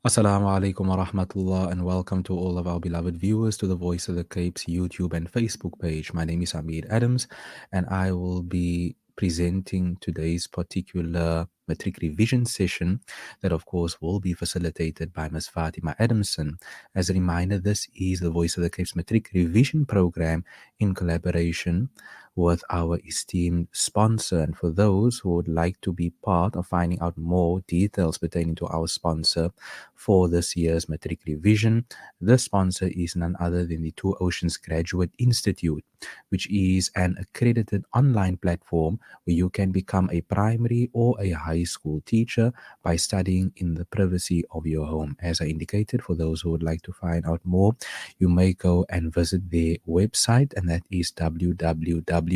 Assalamu alaikum wa rahmatullah, and welcome to all of our beloved viewers to the Voice of the Cape's YouTube and Facebook page. My name is Amir Adams, and I will be presenting today's particular matric revision session that, of course, will be facilitated by Ms. Fatima Adamson. As a reminder, this is the Voice of the Cape's matric revision program in collaboration with our esteemed sponsor. And for those who would like to be part of finding out more details pertaining to our sponsor for this year's matric revision, the sponsor is none other than the Two Oceans Graduate Institute, which is an accredited online platform where you can become a primary or a high school teacher by studying in the privacy of your home. As I indicated, for those who would like to find out more, you may go and visit their website, and that is www.togi.ac.za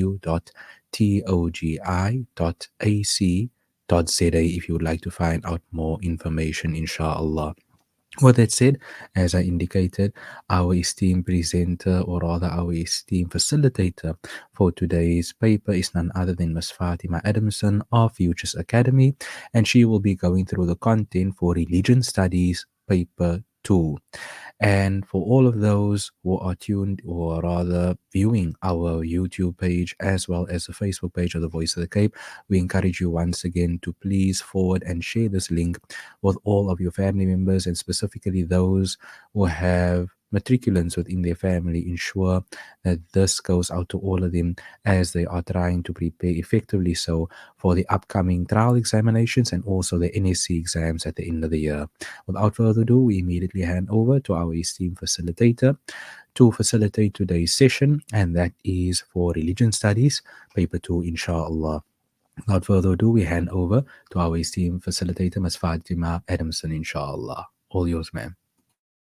if you would like to find out more information, inshallah. With that said, as I indicated, our esteemed presenter, or rather our esteemed facilitator for today's paper, is none other than Ms. Fatima Adamson of Futures Academy, and she will be going through the content for Religion Studies Paper 2. And for all of those who are tuned, or rather viewing our YouTube page as well as the Facebook page of the Voice of the Cape, we encourage you once again to please forward and share this link with all of your family members, and specifically those who have matriculants within their family. Ensure that this goes out to all of them as they are trying to prepare effectively so for the upcoming trial examinations and also the NSC exams at the end of the year. Without further ado, we immediately hand over to our esteemed facilitator to facilitate today's session, and that is for Religion Studies, Paper 2, inshallah. Without further ado, we hand over to our esteemed facilitator, Ms. Fatima Adamson, inshallah. All yours, ma'am.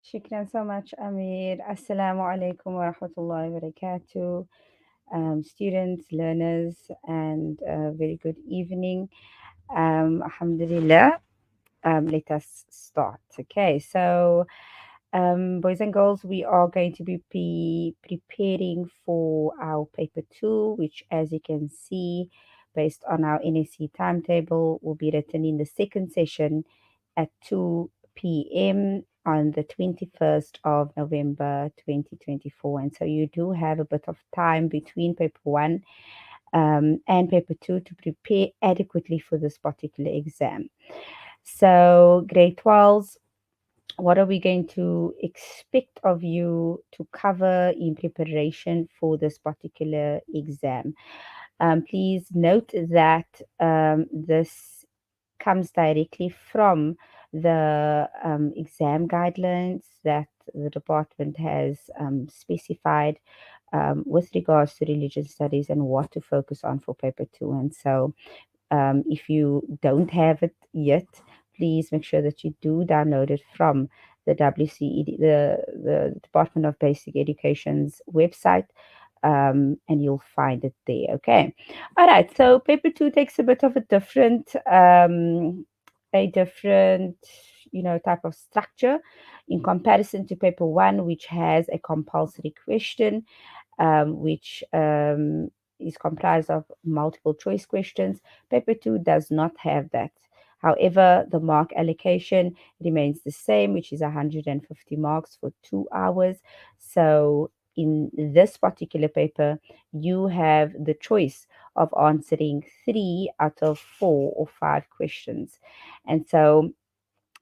Shukran so much, Amir. Assalamu alaikum wa rahmatullahi wa barakatuh. Students, learners, and very good evening. Alhamdulillah. Let us start. Okay, so boys and girls, we are going to be preparing for our paper two, which, as you can see, based on our NSC timetable, will be written in the second session at 2 p.m. on the 21st of November 2024. And so you do have a bit of time between paper one and paper two to prepare adequately for this particular exam. So, grade 12s, what are we going to expect of you to cover in preparation for this particular exam? Please note that this comes directly from the exam guidelines that the department has specified with regards to religious studies and what to focus on for paper two. And so, if you don't have it yet, please make sure that you do download it from the WCED, the Department of Basic Education's website, and you'll find it there. Okay. All right. So paper two takes a bit of a different, type of structure in comparison to paper one, which has a compulsory question, which is comprised of multiple choice questions. Paper two does not have that. However, the mark allocation remains the same, which is 150 marks for 2 hours. So, in this particular paper, you have the choice of answering 3 out of 4 or 5 questions. And so,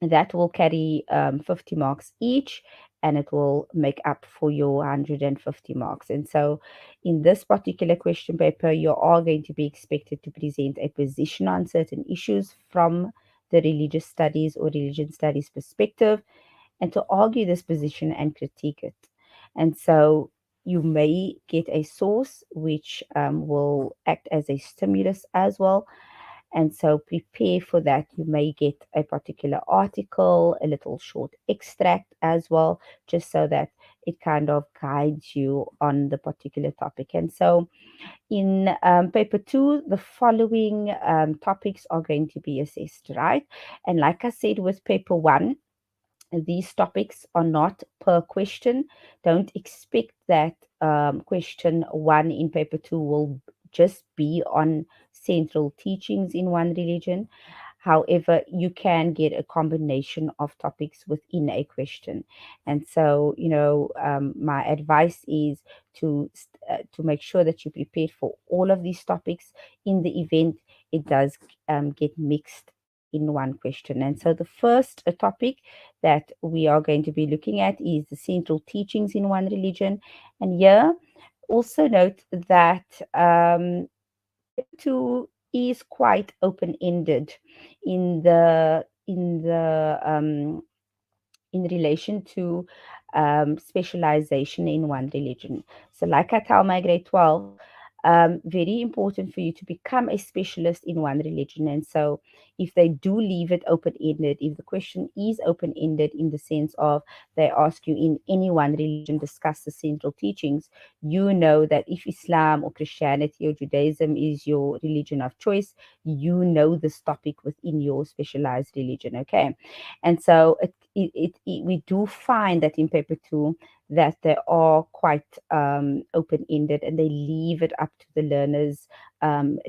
that will carry 50 marks each, and it will make up for your 150 marks. And so in this particular question paper, you are going to be expected to present a position on certain issues from the religious studies or religion studies perspective, and to argue this position and critique it. And so you may get a source which will act as a stimulus as well, and so prepare for that. You may get a particular article, a little short extract as well, just so that it kind of guides you on the particular topic. And so in paper two, the following topics are going to be assessed, right? And like I said, with paper one, these topics are not per question. Don't expect that question one in paper two will just be on central teachings in one religion. However, you can get a combination of topics within a question. And so, my advice is to make sure that you're prepared for all of these topics in the event it does get mixed in one question. And so, the first topic that we are going to be looking at is the central teachings in one religion. And here, also note that paper two is quite open ended in relation to specialization in one religion. So, like I tell my grade 12, very important for you to become a specialist in one religion. And so, if they do leave it open ended, if the question is open ended in the sense of they ask you in any one religion, discuss the central teachings, you know that if Islam or Christianity or Judaism is your religion of choice, you know this topic within your specialized religion. Okay. And so we do find that in paper two that they are quite open-ended and they leave it up to the learner's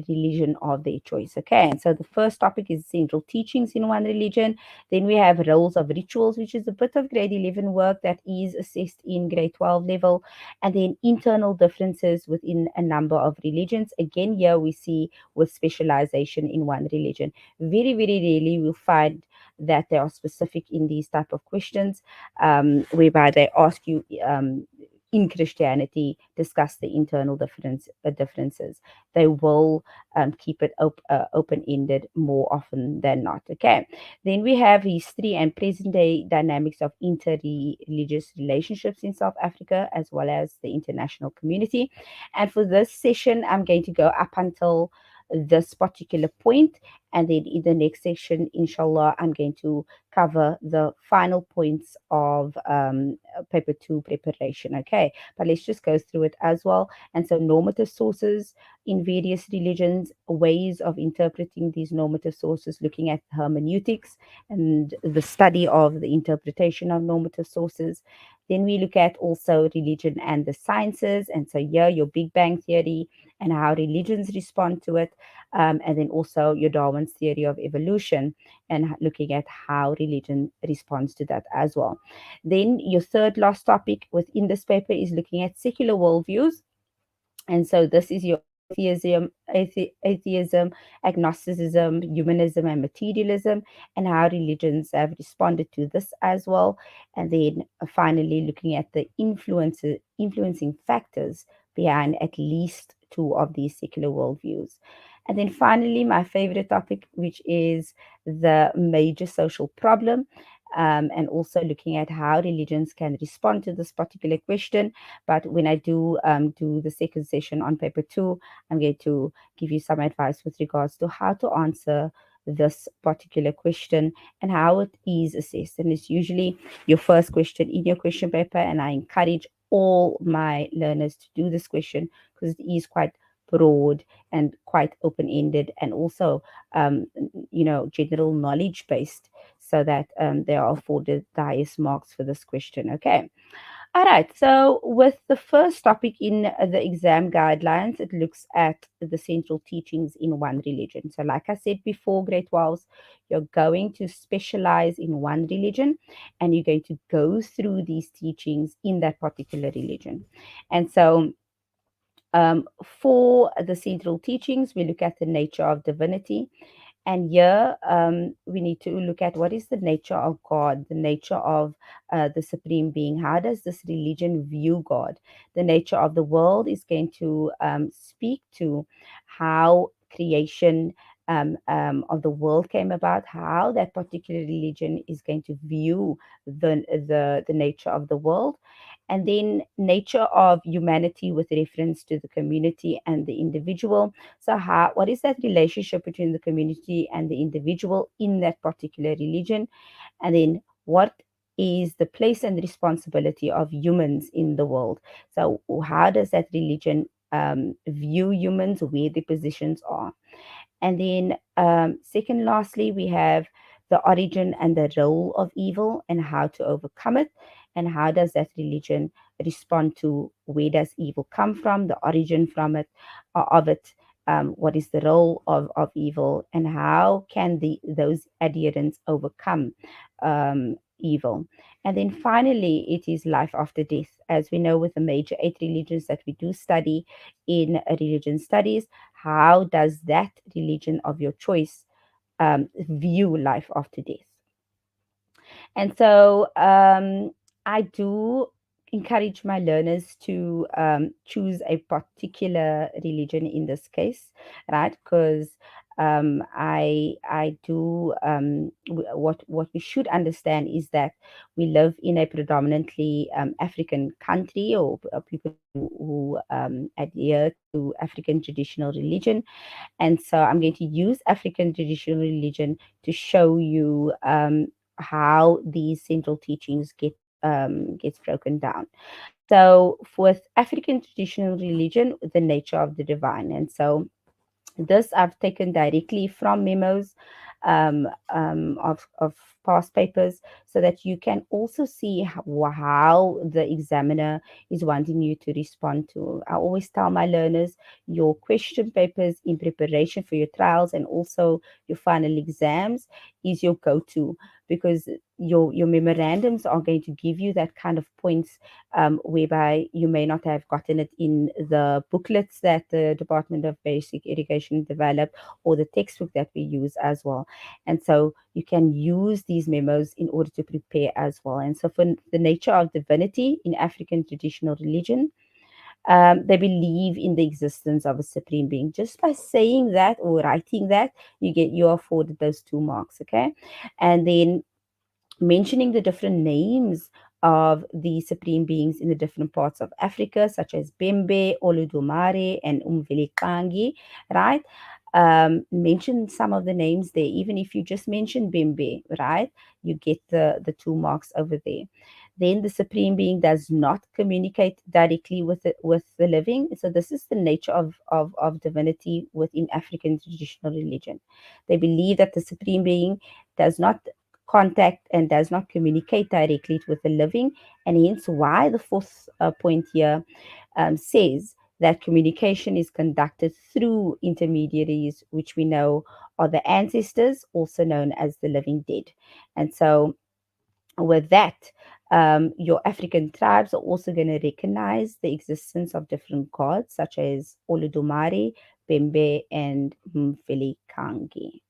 religion of their choice. Okay, and so the first topic is central teachings in one religion. Then we have roles of rituals, which is a bit of grade 11 work that is assessed in grade 12 level. And then internal differences within a number of religions. Again, here we see with specialization in one religion. Very, very rarely we'll find that they are specific in these type of questions, whereby they ask you in Christianity, discuss the internal differences. They will keep it open-ended more often than not. Okay. Then we have history and present-day dynamics of inter-religious relationships in South Africa, as well as the international community. And for this session, I'm going to go up until this particular point, and then in the next section, inshallah, I'm going to cover the final points of paper two preparation. Okay, but let's just go through it as well. And so, normative sources in various religions, ways of interpreting these normative sources, looking at hermeneutics and the study of the interpretation of normative sources. Then we look at also religion and the sciences. And so, here, your Big Bang Theory and how religions respond to it. And then also your Darwin's theory of evolution and looking at how religion responds to that as well. Then your third last topic within this paper is looking at secular worldviews. And so this is your atheism, agnosticism, humanism, and materialism, and how religions have responded to this as well. And then finally, looking at the influencing factors behind at least two of these secular worldviews. And then finally, my favorite topic, which is the major social problem. And also looking at how religions can respond to this particular question. But when I do the second session on paper two, I'm going to give you some advice with regards to how to answer this particular question and how it is assessed. And it's usually your first question in your question paper. And I encourage all my learners to do this question because it is quite broad and quite open-ended and also general knowledge based, so that they are afforded the highest marks for this question. Okay. All right. So, with the first topic in the exam guidelines, it looks at the central teachings in one religion. So, like I said before, grade 12s, you're going to specialize in one religion and you're going to go through these teachings in that particular religion. And so, for the central teachings, we look at the nature of divinity. And here we need to look at what is the nature of God, the nature of the Supreme Being. How does this religion view God? The nature of the world is going to speak to how creation of the world came about, how that particular religion is going to view the nature of the world, and then nature of humanity with reference to the community and the individual. So how what is that relationship between the community and the individual in that particular religion? And then what is the place and responsibility of humans in the world? So how does that religion view humans, where their positions are? And then, second, lastly, we have the origin and the role of evil and how to overcome it. And how does that religion respond to where does evil come from, the origin from it of it, what is the role of evil, and how can those adherents overcome evil. And then finally, it is life after death. As we know, with the major eight religions that we do study in religion studies, how does that religion of your choice view life after death? And so I do encourage my learners to choose a particular religion in this case, right? Because I do what we should understand is that we live in a predominantly African country, or people who adhere to African traditional religion, and so I'm going to use African traditional religion to show you how these central teachings gets broken down. So, with African traditional religion, the nature of the divine, and so this I've taken directly from memos of past papers, so that you can also see how the examiner is wanting you to respond to. I always tell my learners your question papers in preparation for your trials and also your final exams is your go to, because your memorandums are going to give you that kind of points whereby you may not have gotten it in the booklets that the Department of Basic Education developed, or the textbook that we use as well. And so you can use these memos in order to prepare as well. And so, for the nature of divinity in African traditional religion, they believe in the existence of a supreme being. Just by saying that or writing that, you are afforded those 2 marks. Okay, and then mentioning the different names of the supreme beings in the different parts of Africa, such as Bembe, Oludumare, and Umvelikangi, right? Mention some of the names there. Even if you just mention Bembe, right, you get the 2 marks over there. Then the supreme being does not communicate directly with the living. So this is the nature of divinity within African traditional religion. They believe that the supreme being does not contact and does not communicate directly with the living, and hence why the fourth point here says that communication is conducted through intermediaries, which we know are the ancestors, also known as the living dead. And so, with that, your African tribes are also going to recognize the existence of different gods, such as Oludumare, Bembe, and Mfilikangi.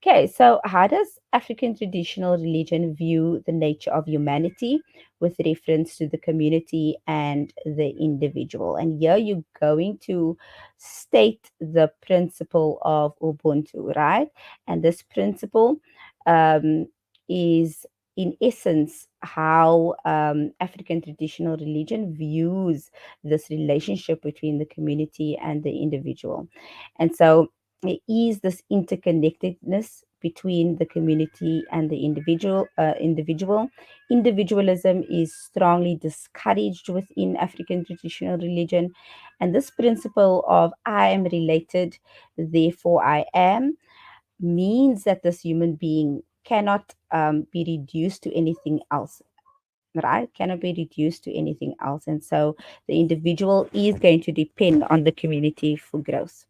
Okay, so how does African traditional religion view the nature of humanity with reference to the community and the individual? And here you're going to state the principle of Ubuntu, right? And this principle um, is, in essence, how African traditional religion views this relationship between the community and the individual. And so, there is this interconnectedness between the community and the individual. Individualism is strongly discouraged within African traditional religion, and this principle of I am related, therefore I am, means that this human being cannot be reduced to anything else, right? Cannot be reduced to anything else. And so the individual is going to depend on the community for growth.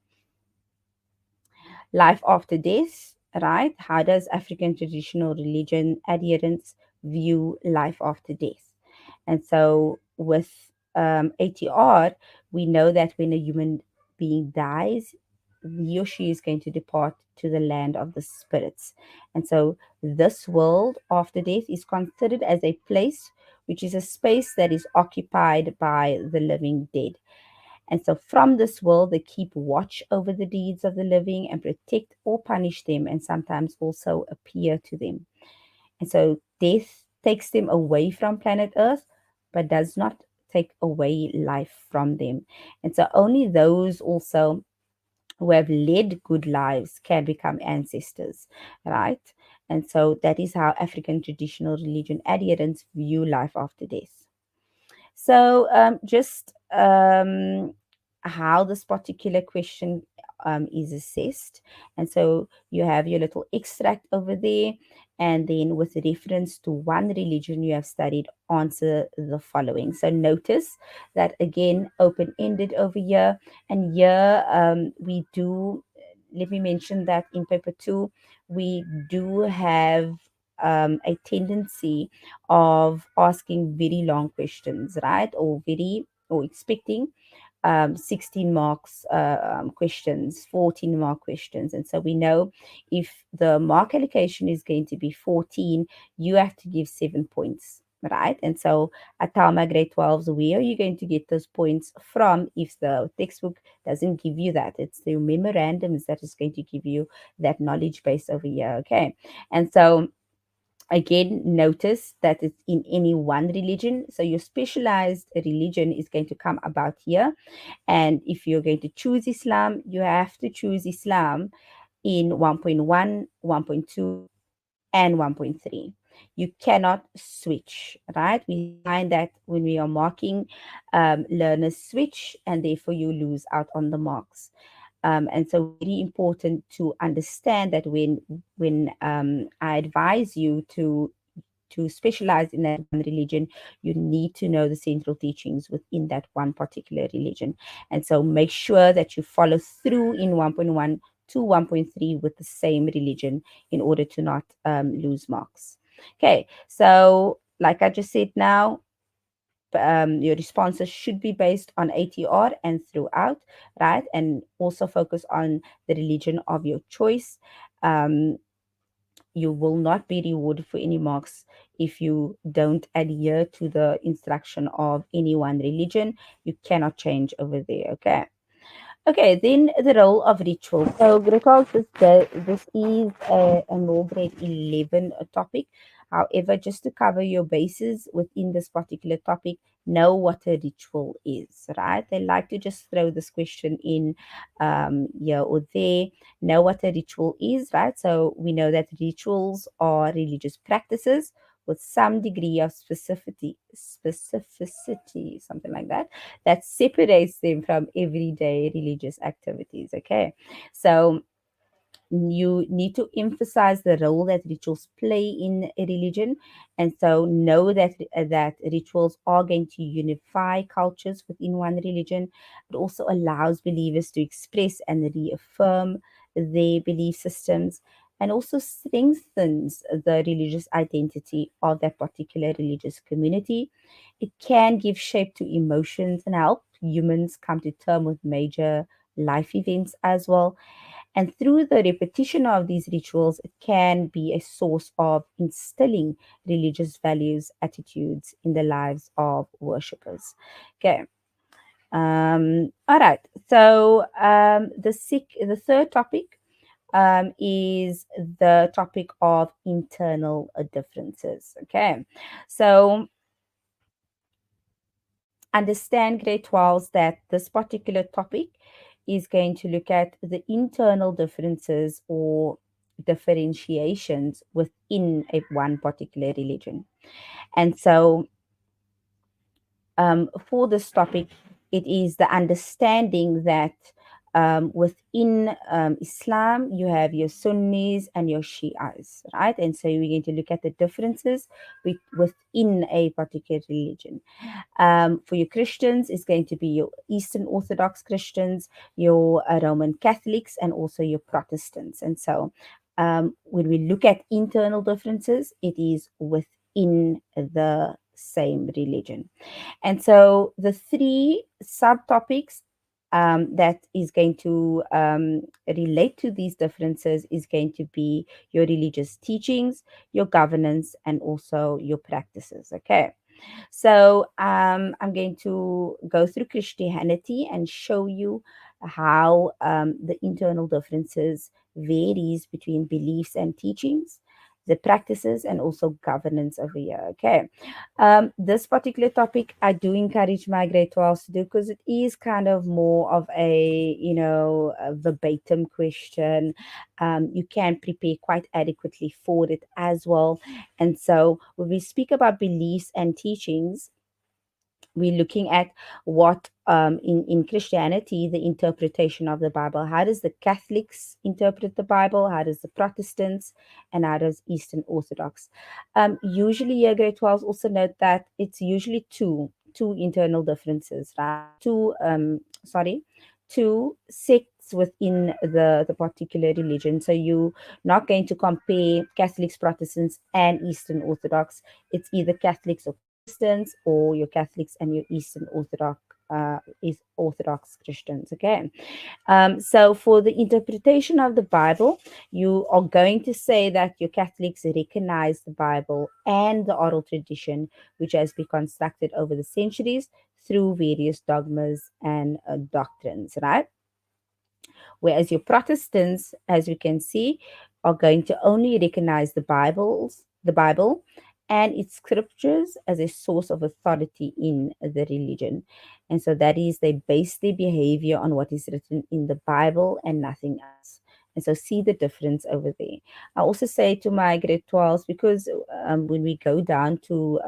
Life after death, right? How does African traditional religion adherents view life after death? And so, with ATR, we know that when a human being dies, he or she is going to depart to the land of the spirits. And so, this world after death is considered as a place which is a space that is occupied by the living dead. And so from this world, they keep watch over the deeds of the living and protect or punish them, and sometimes also appear to them. And so death takes them away from planet Earth, but does not take away life from them. And so only those also who have led good lives can become ancestors, right? And so that is how African traditional religion adherents view life after death. So just how this particular question is assessed. And so you have your little extract over there. And then, with reference to one religion you have studied, answer the following. So, notice that again, open ended over here. And here we do, let me mention that in paper two, we do have a tendency of asking very long questions, right? Or expecting 16 marks questions, 14 mark questions. And so we know if the mark allocation is going to be 14, you have to give 7 points, right? And so at Tama grade 12s, where are you going to get those points from if the textbook doesn't give you that? It's the memorandums that is going to give you that knowledge base over here, okay? And so again, notice that it's in any one religion. So your specialized religion is going to come about here. And if you're going to choose Islam, you have to choose Islam in 1.1, 1.2, and 1.3. You cannot switch, right? We find that when we are marking, learners switch and therefore you lose out on the marks. And so very important to understand that when I advise you to specialize in that one religion, you need to know the central teachings within that one particular religion. And so make sure that you follow through in 1.1 to 1.3 with the same religion in order to not lose marks. Okay, so like I just said now, your responses should be based on ATR and throughout, right? And also focus on the religion of your choice. Um, you will not be rewarded for any marks if you don't adhere to the instruction of any one religion. You cannot change over there, okay? Okay, then the role of ritual. So, rituals, this is a more grade 11 topic. However, just to cover your bases within this particular topic, know what a ritual is, right? They like to just throw this question in here or there. Know what a ritual is, right? So, we know that rituals are religious practices with some degree of specificity, something like that, that separates them from everyday religious activities. Okay, so you need to emphasize the role that rituals play in a religion, and so know that rituals are going to unify cultures within one religion. It also allows believers to express and reaffirm their belief systems, and also strengthens the religious identity of that particular religious community. It can give shape to emotions and help humans come to terms with major life events as well. And through the repetition of these rituals, it can be a source of instilling religious values, attitudes in the lives of worshippers. Okay. All right. So the third topic is the topic of internal differences. Okay. So understand grade 12s that this particular topic is going to look at the internal differences or differentiations within one particular religion. And so for this topic, it is the understanding that within Islam, you have your Sunnis and your Shias, right? And so we're going to look at the differences within a particular religion. For your Christians, it's going to be your Eastern Orthodox Christians, your Roman Catholics, and also your Protestants. And so when we look at internal differences, it is within the same religion. And so the three subtopics that is going to relate to these differences is going to be your religious teachings, your governance, and also your practices. Okay. So I'm going to go through Christianity and show you how the internal differences varies between beliefs and teachings, the practices, and also governance over here. Okay. This particular topic, I do encourage my grade 12s to do because it is kind of more of a verbatim question. You can prepare quite adequately for it as well. And so when we speak about beliefs and teachings, we're looking at what in Christianity, the interpretation of the Bible. How does the Catholics interpret the Bible? How does the Protestants, and how does Eastern Orthodox? Usually, year grade 12s also note that it's usually two internal differences, right? Two sects within the particular religion. So you're not going to compare Catholics, Protestants, and Eastern Orthodox. It's either Catholics or Protestants, or your Catholics and your Eastern Orthodox is Orthodox Christians. Okay. So for the interpretation of the Bible, you are going to say that your Catholics recognize the Bible and the oral tradition, which has been constructed over the centuries through various dogmas and doctrines, right? Whereas your Protestants, as we can see, are going to only recognize the Bible and its scriptures as a source of authority in the religion. And so that is, they base their behavior on what is written in the Bible and nothing else. And so see the difference over there. I also say to my grade 12s, because when we go down to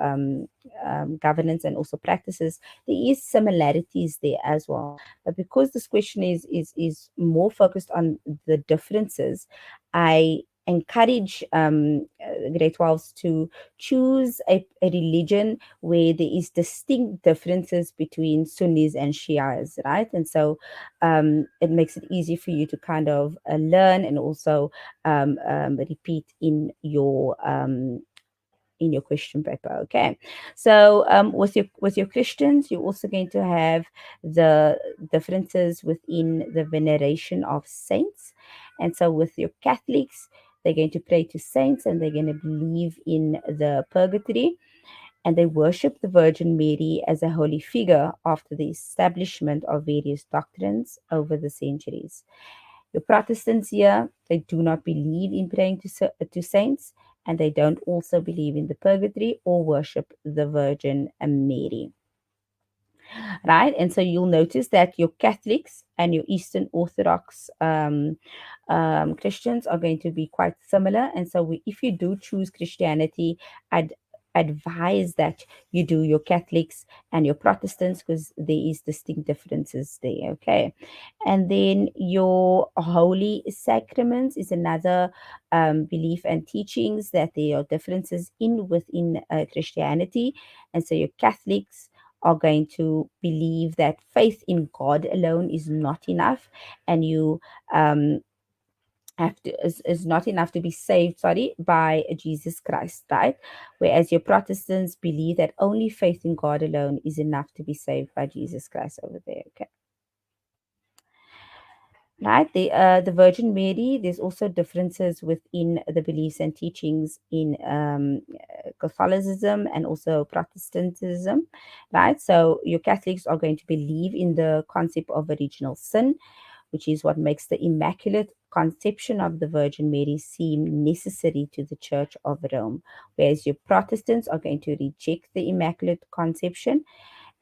governance and also practices, there is similarities there as well. But because this question is more focused on the differences, I encourage grade 12s to choose a religion where there is distinct differences between Sunnis and Shias, right? And so it makes it easy for you to kind of learn and also repeat in your question paper. Okay, so with your Christians, you're also going to have the differences within the veneration of saints. And so with your Catholics, they're going to pray to saints and they're going to believe in the purgatory, and they worship the Virgin Mary as a holy figure after the establishment of various doctrines over the centuries. The Protestants here, they do not believe in praying to saints, and they don't also believe in the purgatory or worship the Virgin Mary, right? And so you'll notice that your Catholics and your Eastern Orthodox Christians are going to be quite similar. And so if you do choose Christianity, I'd advise that you do your Catholics and your Protestants, because there is distinct differences there. Okay. And then your holy sacraments is another belief and teachings that there are differences in within Christianity. And so your Catholics are going to believe that faith in God alone is not enough, and you um, is not enough to be saved, sorry, by Jesus Christ, right? Whereas your Protestants believe that only faith in God alone is enough to be saved by Jesus Christ over there. Okay. Right, the Virgin Mary. There's also differences within the beliefs and teachings in Catholicism and also Protestantism, right? So your Catholics are going to believe in the concept of original sin, which is what makes the Immaculate Conception of the Virgin Mary seem necessary to the Church of Rome, whereas your Protestants are going to reject the Immaculate Conception,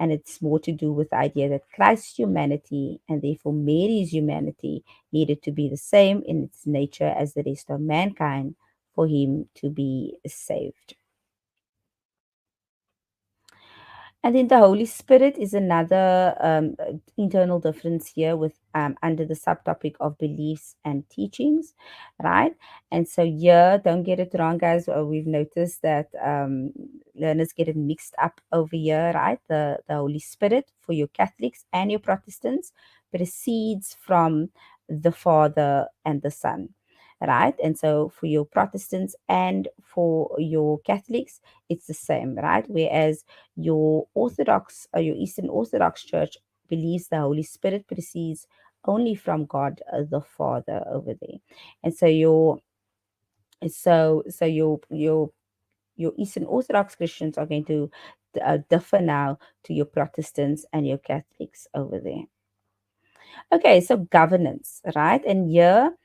and it's more to do with the idea that Christ's humanity and therefore Mary's humanity needed to be the same in its nature as the rest of mankind for him to be saved. And then the Holy Spirit is another internal difference here with under the subtopic of beliefs and teachings, right? And so here, don't get it wrong, guys. We've noticed that learners get it mixed up over here, right? The Holy Spirit for your Catholics and your Protestants proceeds from the Father and the Son, right? And so for your Protestants and for your Catholics, it's the same, right? Whereas your Orthodox or your Eastern Orthodox Church believes the Holy Spirit proceeds only from God the Father over there. And so your Eastern Orthodox Christians are going to differ now to your Protestants and your Catholics over there. Okay, so governance, right? And here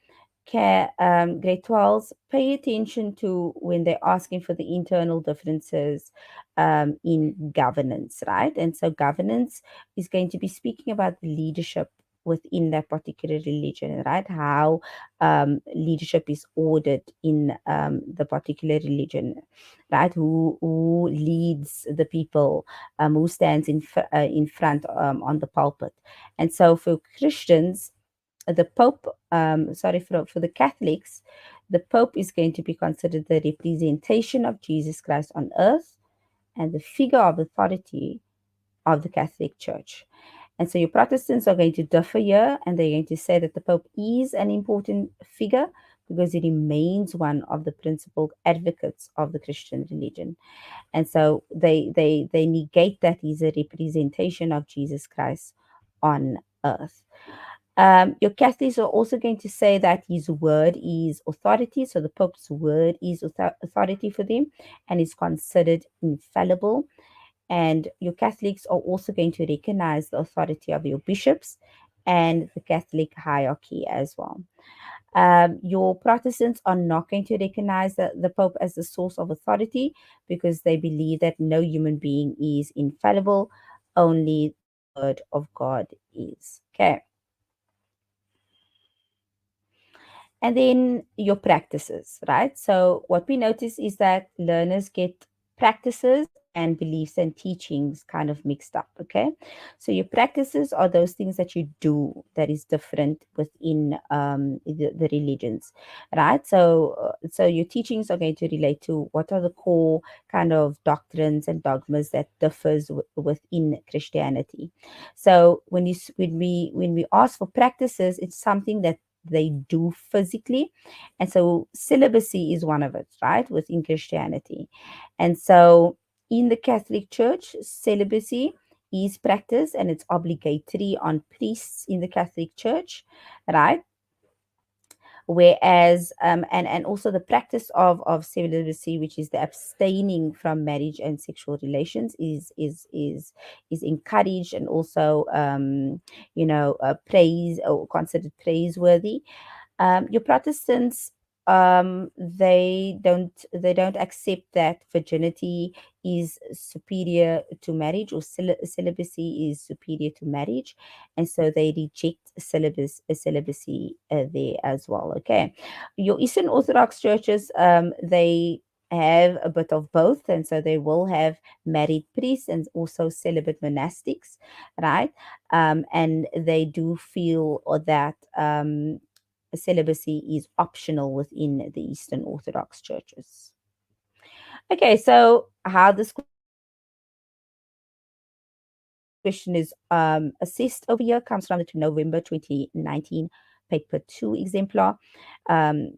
grade 12s pay attention to when they're asking for the internal differences in governance, right? And so governance is going to be speaking about the leadership within that particular religion, right? How leadership is ordered in the particular religion, right? Who leads the people, who stands in front on the pulpit. And so for Christians, the Pope, sorry, for the Catholics, the Pope is going to be considered the representation of Jesus Christ on earth and the figure of authority of the Catholic Church. And so your Protestants are going to differ here, and they're going to say that the Pope is an important figure because he remains one of the principal advocates of the Christian religion. And so they negate that he's a representation of Jesus Christ on earth. Your Catholics are also going to say that his word is authority. So the Pope's word is authority for them and is considered infallible. And your Catholics are also going to recognize the authority of your bishops and the Catholic hierarchy as well. Your Protestants are not going to recognize the Pope as the source of authority because they believe that no human being is infallible, only the word of God is. Okay. And then your practices, right? So what we notice is that learners get practices and beliefs and teachings kind of mixed up. Okay, so your practices are those things that you do that is different within the religions, right? So your teachings are going to relate to what are the core kind of doctrines and dogmas that differs within Christianity. So when we ask for practices, it's something that they do physically. And so celibacy is one of it, right, within Christianity. And so in the Catholic Church, celibacy is practiced and it's obligatory on priests in the Catholic Church, right? Whereas and also the practice of celibacy, which is the abstaining from marriage and sexual relations, is encouraged and also praise or considered praiseworthy. Your Protestants, they don't accept that virginity is superior to marriage, or celibacy is superior to marriage, and so they reject celibacy there as well. Okay, your Eastern Orthodox churches, they have a bit of both, and so they will have married priests and also celibate monastics, right? And they do feel or that celibacy is optional within the Eastern Orthodox churches. Okay, so how this question is assessed over here comes from the November 2019 paper 2 exemplar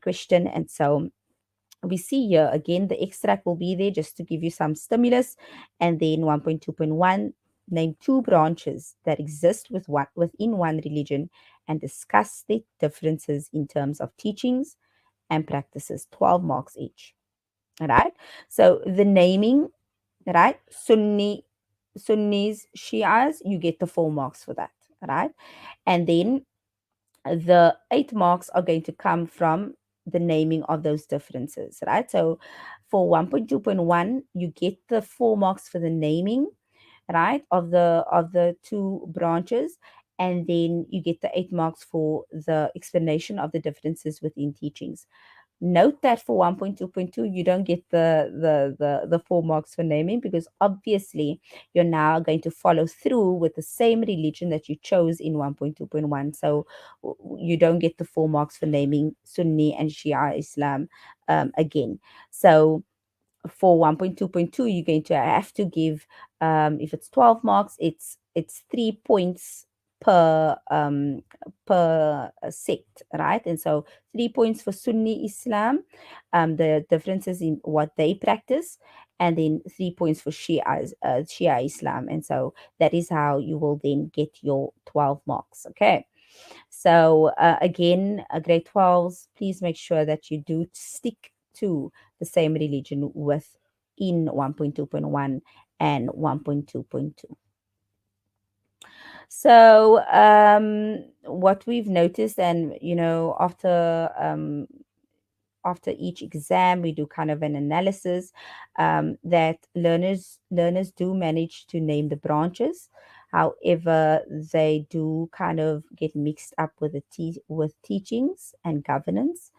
question. And so we see here again the extract will be there just to give you some stimulus. And then 1.2.1, name two branches that exist within one religion and discuss the differences in terms of teachings and practices. 12 marks each. All right. So the naming, right? Sunnis, Shias, you get the 4 marks for that. Right. And then the 8 marks are going to come from the naming of those differences, right? So for 1.2.1, you get the 4 marks for the naming, right, of the two branches, and then you get the 8 marks for the explanation of the differences within teachings. Note that for 1.2.2, you don't get the 4 marks for naming because obviously you're now going to follow through with the same religion that you chose in 1.2.1. So you don't get the 4 marks for naming Sunni and Shia Islam again. So for 1.2.2, you're going to have to give, if it's 12 marks, it's 3 points per sect, right? And so 3 points for Sunni Islam, the differences in what they practice, and then 3 points for Shia Islam. And so that is how you will then get your 12 marks. Okay. So again, grade 12s, please make sure that you do stick to the same religion within 1.2.1 and 1.2.2. So what we've noticed, and after each exam, we do kind of an analysis that learners do manage to name the branches. However, they do kind of get mixed up with with teachings and governance,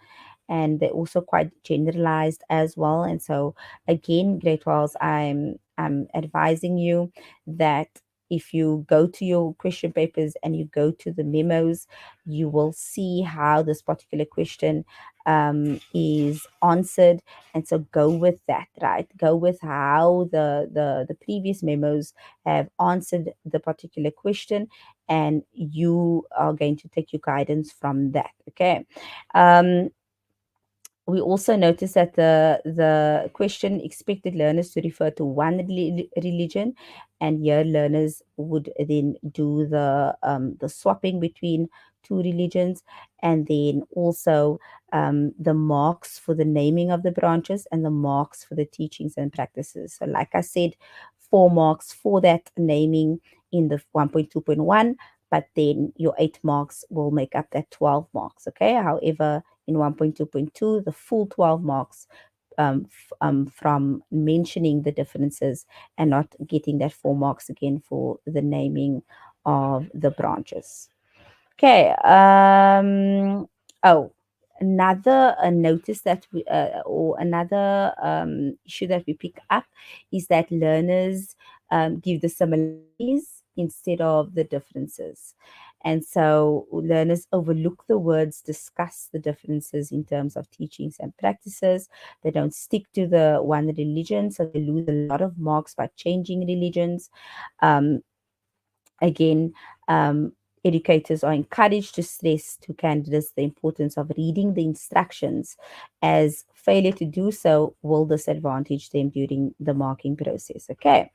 and they're also quite generalized as well. And so, again, grade 12s, I'm advising you that if you go to your question papers and you go to the memos, you will see how this particular question is answered. And so go with that, right? Go with how the previous memos have answered the particular question, and you are going to take your guidance from that. Okay. um, we also noticed that the question expected learners to refer to one religion, and here learners would then do the swapping between two religions, and then also the marks for the naming of the branches and the marks for the teachings and practices. So, like I said, 4 marks for that naming in the 1.2.1, but then your 8 marks will make up that 12 marks. Okay. However, in 1.2.2, the full 12 marks from mentioning the differences and not getting that 4 marks again for the naming of the branches. Okay. Oh, another notice that we, or another issue that we pick up is that learners give the similarities instead of the differences. And so learners overlook the words, discuss the differences in terms of teachings and practices. They don't stick to the one religion, so they lose a lot of marks by changing religions. Um, Again, educators are encouraged to stress to candidates the importance of reading the instructions, as failure to do so will disadvantage them during the marking process. Okay.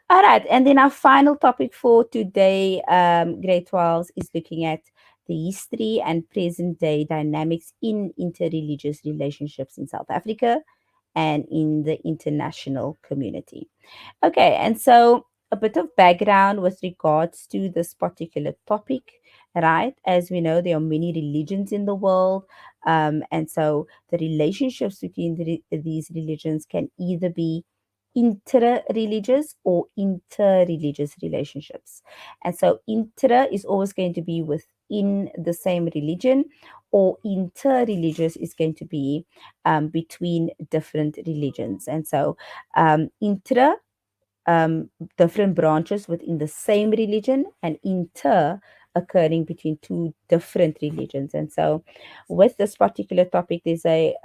All right. And then our final topic for today, grade 12s, is looking at the history and present day dynamics in interreligious relationships in South Africa and in the international community. Okay, and so a bit of background with regards to this particular topic, right? As we know, there are many religions in the world. And so the relationships between these religions can either be inter-religious or inter-religious relationships. And so intra is always going to be within the same religion, or inter-religious is going to be between different religions. And so intra, um, different branches within the same religion, and inter occurring between two different religions. And so, with this particular topic, there's a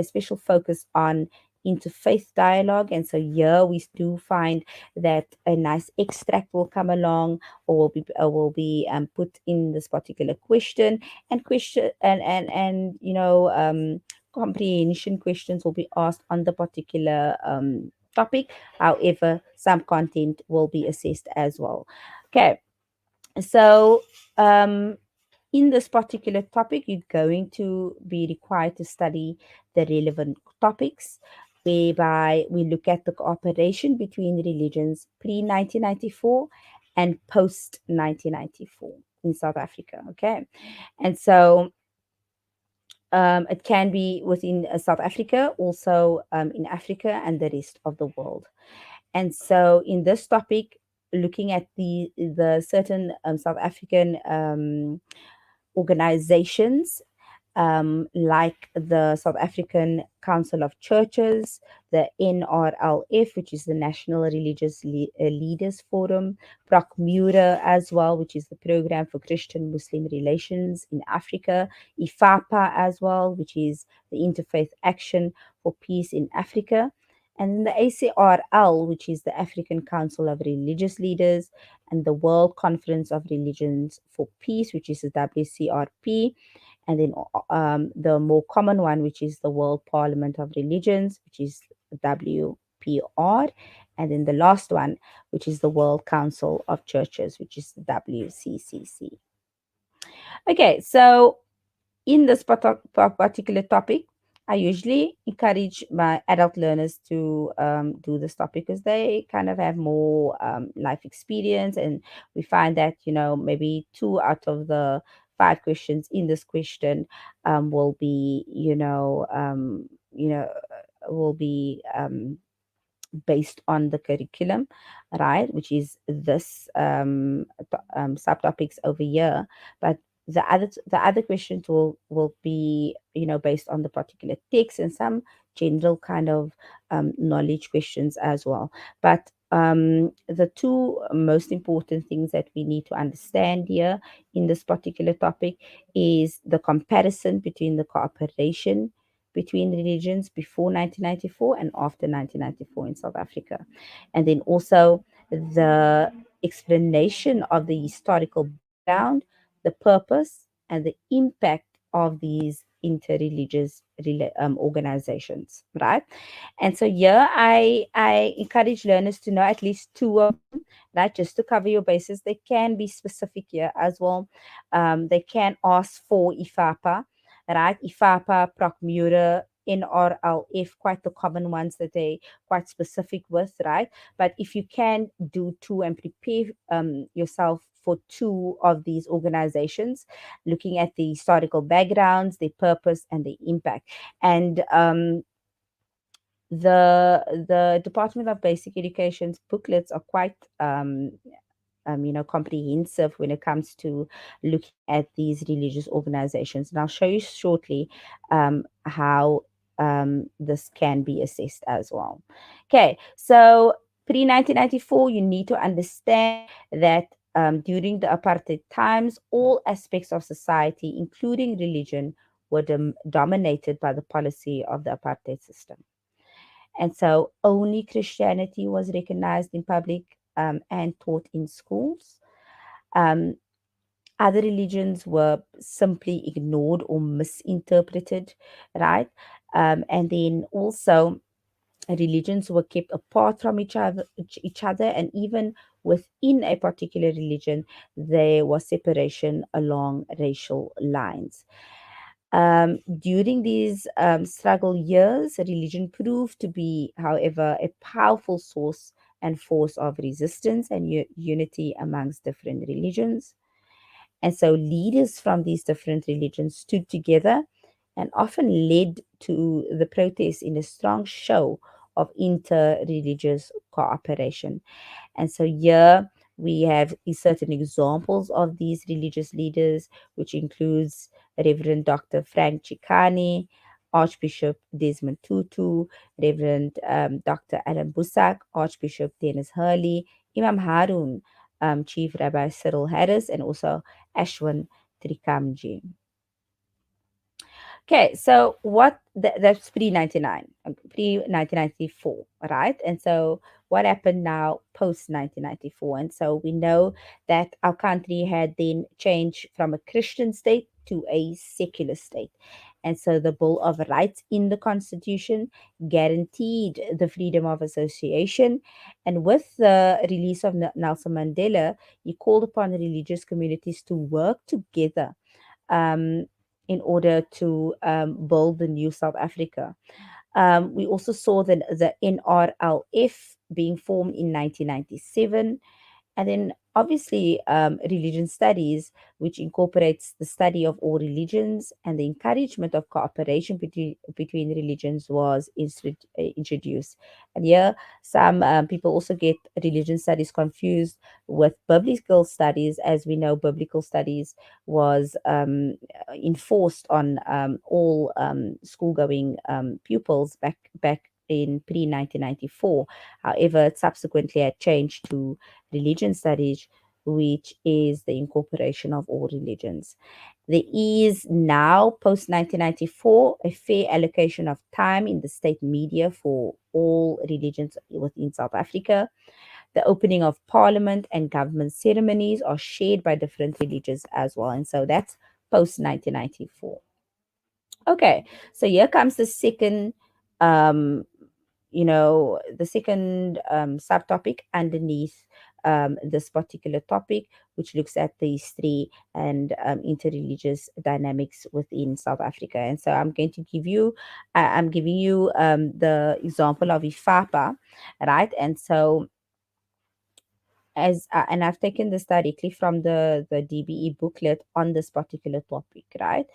special focus on interfaith dialogue. And so, here we do find that a nice extract will come along, or will be put in this particular question, and question and comprehension questions will be asked on the particular topic. However, some content will be assessed as well. Okay, so in this particular topic, you're going to be required to study the relevant topics, whereby we look at the cooperation between religions pre 1994 and post 1994 in South Africa. Okay, and so it can be within South Africa, also in Africa and the rest of the world. And so, in this topic, looking at the certain South African organizations, like the South African Council of Churches, the NRLF, which is the National Religious Leaders Forum, PROCMURA as well, which is the Program for Christian Muslim Relations in Africa, IFAPA as well, which is the Interfaith Action for Peace in Africa, and then the ACRL, which is the African Council of Religious Leaders, and the World Conference of Religions for Peace, which is the WCRP, and then the more common one, which is the World Parliament of Religions, which is WPR, and then the last one, which is the World Council of Churches, which is the WCCC. Okay, so in this particular topic, I usually encourage my adult learners to do this topic, because they kind of have more life experience, and we find that maybe 2 out of the 5 questions in this question will be will be based on the curriculum, right? Which is this subtopics over here. But the other questions will be, based on the particular text, and some general kind of knowledge questions as well. But the two most important things that we need to understand here in this particular topic is the comparison between the cooperation between religions before 1994 and after 1994 in South Africa. And then also the explanation of the historical background, the purpose, and the impact of these interreligious organizations, right? And so here I encourage learners to know at least two of them, right? Just to cover your bases. They can be specific here as well. They can ask for IFAPA, right? IFAPA, Procmura, NRLF, quite the common ones that they quite specific with, right? But if you can do two and prepare yourself for two of these organizations, looking at the historical backgrounds, their purpose, and the impact. And the Department of Basic Education's booklets are quite comprehensive when it comes to looking at these religious organizations. And I'll show you shortly how this can be assessed as well. Okay, so pre 1994, you need to understand that during the apartheid times, all aspects of society, including religion, were dominated by the policy of the apartheid system. And so only Christianity was recognized in public and taught in schools. Um, Other religions were simply ignored or misinterpreted, right? And then also religions were kept apart from each other, and even within a particular religion, there was separation along racial lines. During these struggle years, religion proved to be, however, a powerful source and force of resistance and unity amongst different religions. And so, leaders from these different religions stood together and often led to the protests in a strong show of inter religious cooperation. And so here we have certain examples of these religious leaders, which includes Reverend Dr. Frank Chikani, Archbishop Desmond Tutu, Reverend Dr. Alan Busak, Archbishop Dennis Hurley, Imam Harun, Chief Rabbi Cyril Harris, and also Ashwin Trikamji. Okay, so that's pre 99, pre 1994, right? And so what happened now post 1994? And so we know that our country had then changed from a Christian state to a secular state. And so the Bill of Rights in the Constitution guaranteed the freedom of association. And with the release of Nelson Mandela, he called upon religious communities to work together um, in order to build the new South Africa. We also saw the NRLF being formed in 1997, and then obviously religion studies, which incorporates the study of all religions, and the encouragement of cooperation between religions was introduced. And here some people also get religion studies confused with biblical studies. As we know, biblical studies was enforced on all school going pupils back in pre 1994. However, it subsequently had changed to religion studies, which is the incorporation of all religions. There is now, post 1994, a fair allocation of time in the state media for all religions within South Africa. The opening of parliament and government ceremonies are shared by different religions as well. And so that's post 1994. Okay, so here comes the second the second subtopic underneath this particular topic, which looks at the history and interreligious dynamics within South Africa. And so I'm giving you the example of IFAPA, right? And so and I've taken this directly from the DBE booklet on this particular topic, right?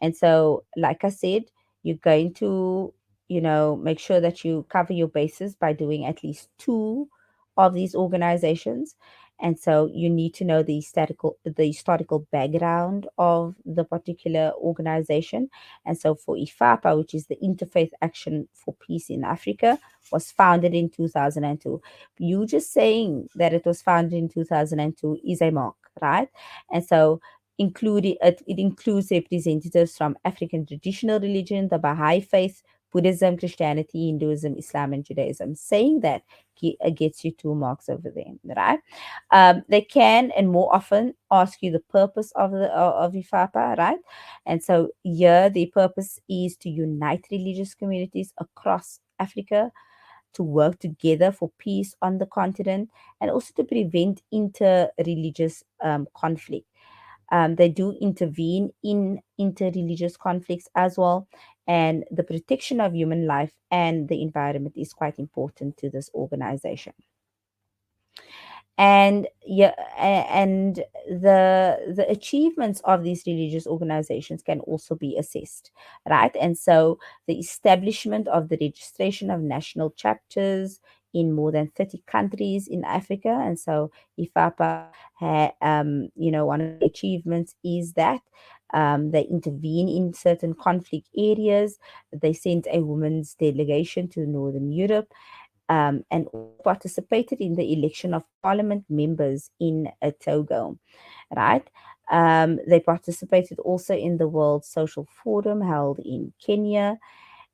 And so, like I said, you're going to make sure that you cover your bases by doing at least two of these organizations. And so you need to know the historical background of the particular organization. And so for IFAPA, which is the Interfaith Action for Peace in Africa, was founded in 2002. You just saying that it was founded in 2002 is a mark, right? And so it includes representatives from African traditional religion, the Baha'i faith, Buddhism, Christianity, Hinduism, Islam, and Judaism. Saying that gets you 2 marks over there, right? They can and more often ask you the purpose of IFAPA, right? And so here the purpose is to unite religious communities across Africa, to work together for peace on the continent, and also to prevent inter-religious conflict. They do intervene in interreligious conflicts as well. And the protection of human life and the environment is quite important to this organization. And yeah, and the achievements of these religious organizations can also be assessed, right? And so the establishment of the registration of national chapters in more than 30 countries in Africa. And so IFAPA one of the achievements is that they intervene in certain conflict areas. They sent a women's delegation to Northern Europe, and also participated in the election of parliament members in Togo, right? They participated also in the World Social Forum held in Kenya,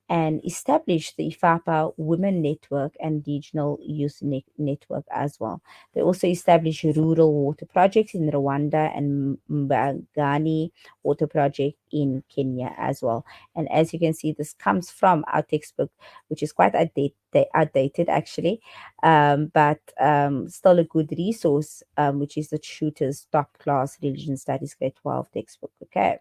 and established the IFAPA Women Network and Regional Youth Network as well. They also established rural water projects in Rwanda and Mbagani water project in Kenya as well. And as you can see, this comes from our textbook, which is quite outdated actually, but still a good resource, which is the Shooter's Top Class Religion Studies Grade 12 textbook. Okay.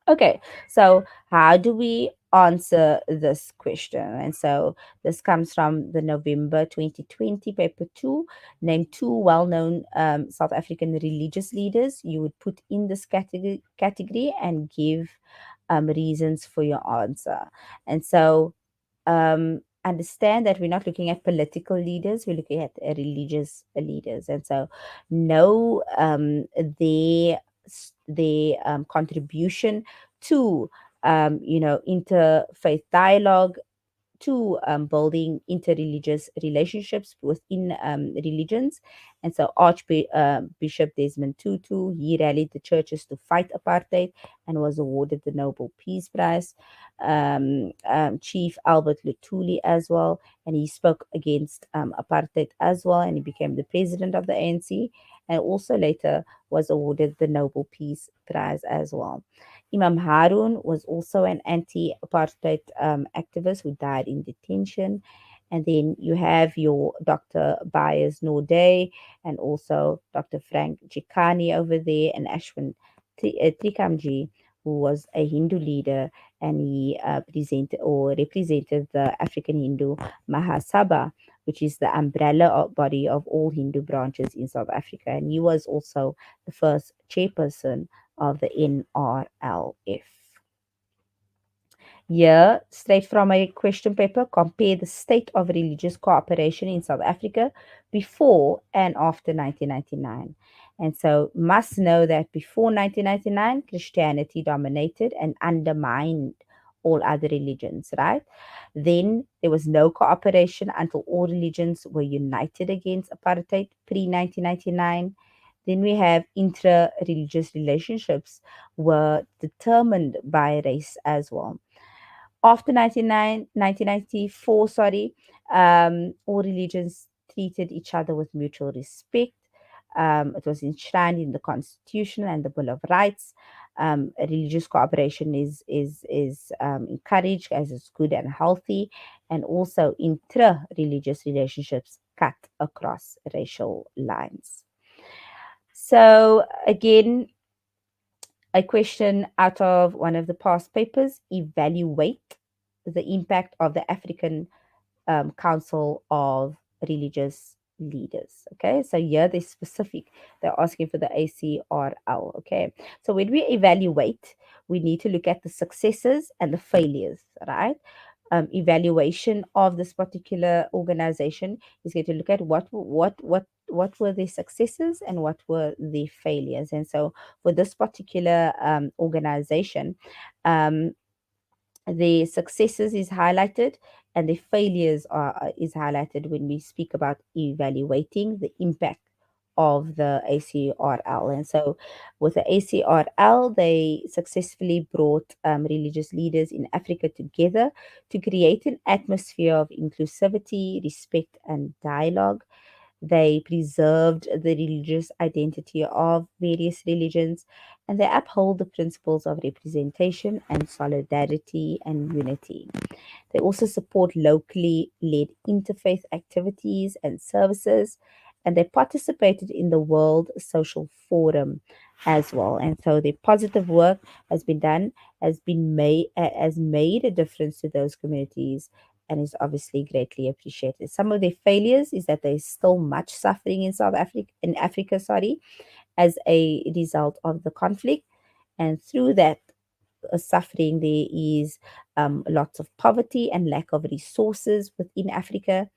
Okay, so how do we answer this question? And so this comes from the November 2020 paper two. Name two well-known South African religious leaders. You would put in this category and give reasons for your answer. And so understand that we're not looking at political leaders, we're looking at religious leaders. And so know their contribution to interfaith dialogue, to building interreligious relationships within religions. And so Archbishop Desmond Tutu, he rallied the churches to fight apartheid and was awarded the Nobel Peace Prize. Chief Albert Luthuli as well, and he spoke against apartheid as well, and he became the president of the ANC, and also later was awarded the Nobel Peace Prize as well. Imam Harun was also an anti apartheid activist who died in detention. And then you have your Dr. Bayez Norday and also Dr. Frank Chikani over there, and Ashwin Trikamji, who was a Hindu leader, and he presented or represented the African Hindu Mahasabha, which is the umbrella body of all Hindu branches in South Africa. And he was also the first chairperson of the NRLF. Here, straight from a question paper, compare the state of religious cooperation in South Africa before and after 1999. And so, must know that before 1999, Christianity dominated and undermined all other religions, right? Then there was no cooperation until all religions were united against apartheid pre 1999. Then we have intra religious relationships were determined by race as well. After 1994, sorry, all religions treated each other with mutual respect. It was enshrined in the Constitution and the Bill of Rights. Religious cooperation is encouraged as it's good and healthy, and also intra-religious relationships cut across racial lines. So again, a question out of one of the past papers: evaluate the impact of the African Council of Religious Leaders. Okay, so here they're specific, they're asking for the ACRL. Okay, so when we evaluate, we need to look at the successes and the failures, right? evaluation of this particular organization is going to look at what were their successes and what were their failures. And so for this particular organization, um, the successes is highlighted and the failures are is highlighted when we speak about evaluating the impact of the ACRL. And so with the ACRL, they successfully brought religious leaders in Africa together to create an atmosphere of inclusivity, respect, and dialogue. They preserved the religious identity of various religions, and they uphold the principles of representation and solidarity and unity. They also support locally led interfaith activities and services, and they participated in the World Social Forum as well. And so their positive work has been done, has made a difference to those communities, and is obviously greatly appreciated. Some of their failures is that there's still much suffering in Africa, as a result of the conflict, and through that suffering, there is lots of poverty and lack of resources within Africa.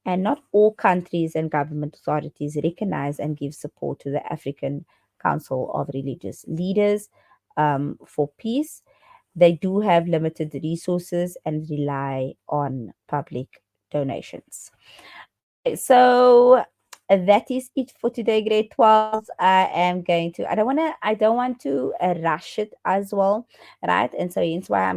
And not all countries and government authorities recognize and give support to the African Council of Religious Leaders for peace. They do have limited resources and rely on public donations. Okay, so that is it for today, grade 12s. I don't want to rush it as well, right? And so hence why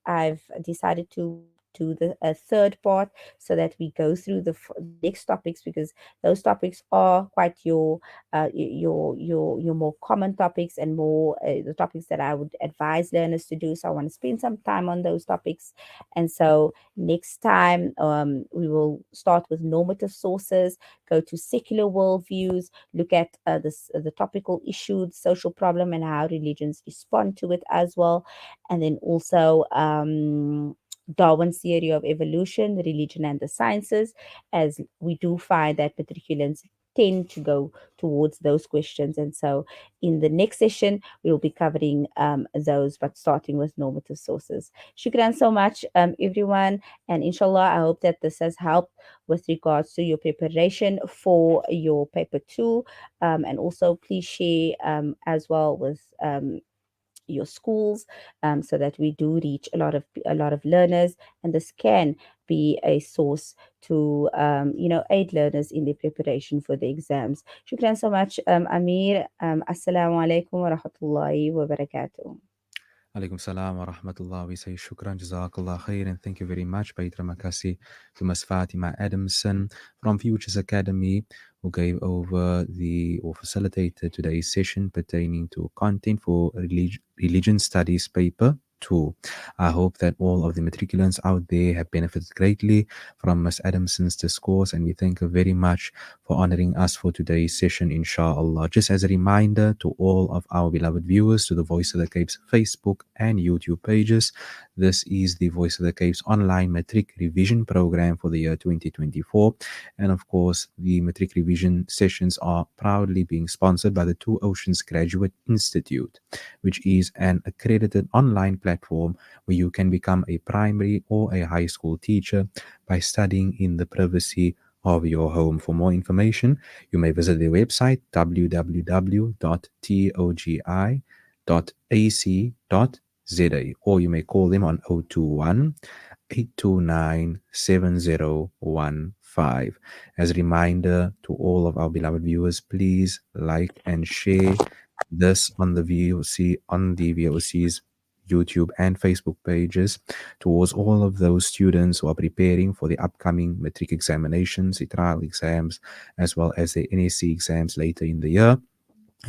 I've decided to do the third part so that we go through the next topics, because those topics are quite your more common topics and more the topics that I would advise learners to do. So I want to spend some time on those topics. And so next time, we will start with normative sources, go to secular worldviews, look at the topical issue, the social problem, and how religions respond to it as well. And then also Darwin's theory of evolution, religion, and the sciences, as we do find that matriculants tend to go towards those questions. And so in the next session, we will be covering those, but starting with normative sources. Shukran so much, everyone. And inshallah, I hope that this has helped with regards to your preparation for your paper two. And also, please share as well with your schools, so that we do reach a lot of learners, and this can be a source to aid learners in their preparation for the exams. Shukran so much, Amir. Assalamu alaikum wa rahmatullahi wa barakatuh. Alaikum salam wa rahmatullah. We say shukran, jazakallah khair, and thank you very much, Baitra Makasi, to Ms. Fatima Adamson from Futures Academy, who gave over or facilitated today's session pertaining to content for religion studies paper 2. I hope that all of the matriculants out there have benefited greatly from Ms. Adamson's discourse, and we thank her very much for honoring us for today's session, inshallah. Just as a reminder to all of our beloved viewers, to the Voice of the Cape's Facebook and YouTube pages, this is the Voice of the Cape's online Matric revision program for the year 2024. And of course, the Matric revision sessions are proudly being sponsored by the Two Oceans Graduate Institute, which is an accredited online platform where you can become a primary or a high school teacher by studying in the privacy of your home. For more information, you may visit their website www.togi.ac.za, or you may call them on 021 829 7015. As a reminder to all of our beloved viewers, please like and share this on the VOC's YouTube and Facebook pages towards all of those students who are preparing for the upcoming matric examinations, the trial exams, as well as the NSC exams later in the year.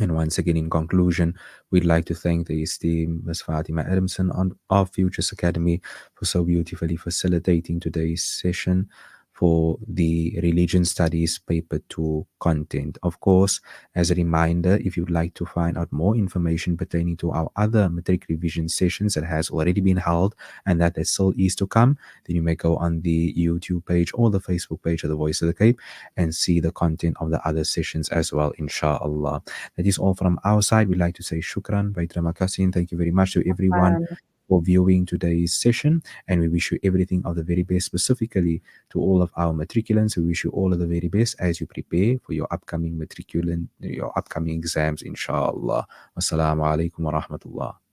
And once again, in conclusion, we'd like to thank the esteemed Ms. Fatima Adamson of Futures Academy for so beautifully facilitating today's session for the Religion Studies Paper 2 content. Of course, as a reminder, if you'd like to find out more information pertaining to our other matric revision sessions that has already been held and that there still is to come, then you may go on the YouTube page or the Facebook page of the Voice of the Cape and see the content of the other sessions as well, inshallah. That is all from our side. We'd like to say shukran, Baitra Makasin. Thank you very much to everyone for viewing today's session. And we wish you everything of the very best, specifically to all of our matriculants. We wish you all of the very best as you prepare for your upcoming matriculant, your upcoming exams, inshallah. Wassalamu alaikum wa rahmatullah.